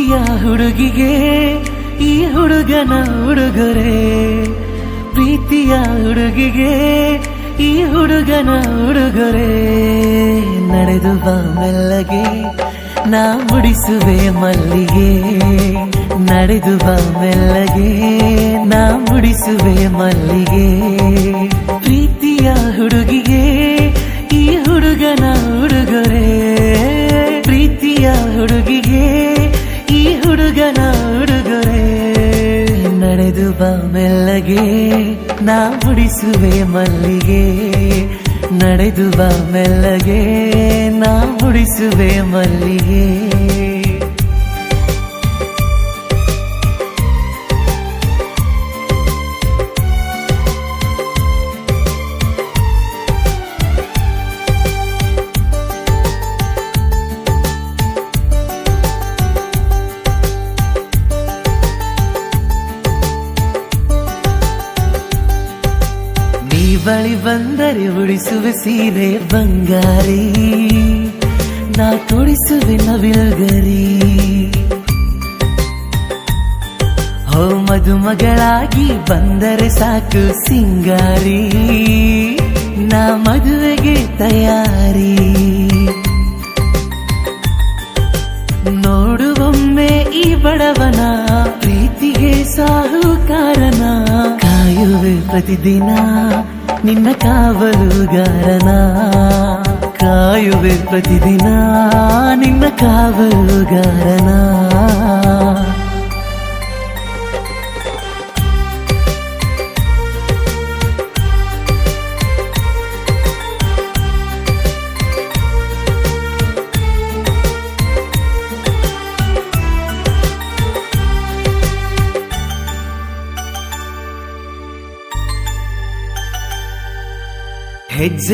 ಪ್ರೀತಿಯ ಹುಡುಗಿಗೆ ಈ ಹುಡುಗನ ಉಡುಗೊರೆ, ಪ್ರೀತಿಯ ಹುಡುಗಿಗೆ ಈ ಹುಡುಗನ ಉಡುಗೊರೆ. ನಡೆದು ಬಾ ಮೆಲ್ಲಗೆ ನಾ ಮುಡಿಸುವೆ ಮಲ್ಲಿಗೆ, ನಡೆದು ಬಾ ಮೆಲ್ಲಗೆ ನಾ ಮುಡಿಸುವೆ ಮಲ್ಲಿಗೆ. ಪ್ರೀತಿಯ ಹುಡುಗಿಗೆ ಈ ಹುಡುಗನ ಉಡುಗೊರೆ, ಪ್ರೀತಿಯ ಹುಡುಗಿಗೆ ಈ ಹುಡುಗನ ಉಡುಗೊರೆ. ನಡೆದು ಬಾ ಮೆಲ್ಲಗೆ ನಾ ಮುಡಿಸುವೆ ಮಲ್ಲಿಗೆ, ನಡೆದು ಬಾ ಮೆಲ್ಲಗೆ ನಾ ಮುಡಿಸುವೆ ಮಲ್ಲಿಗೆ. ನೀ ಬಳಿ ಬಂದರೆ ಉಡಿಸುವೆ ಸೀರೆ ಬಂಗಾರಿ, ನಾ ತೊಡಿಸುವೆ ನವಿಲುಗರಿ. ಹೋ ಮದುಮಗಳಾಗಿ ಬಂದರೆ ಸಾಕು ಸಿಂಗಾರಿ, ನಾ ಮದುವೆಗೆ ತಯಾರಿ. ನೋಡುವೊಮ್ಮೆ ಈ ಬಡವನ ಪ್ರೀತಿಗೆ ಸಾಹುಕಾರನ, ಕಾಯುವೆ ಪ್ರತಿದಿನ ನಿನ್ನ ಕಾವಲುಗಾರನ, ಕಾಯುವೆ ಪ್ರತಿದಿನ ನಿನ್ನ ಕಾವಲುಗಾರನ. ಹೆಜ್ಜೆ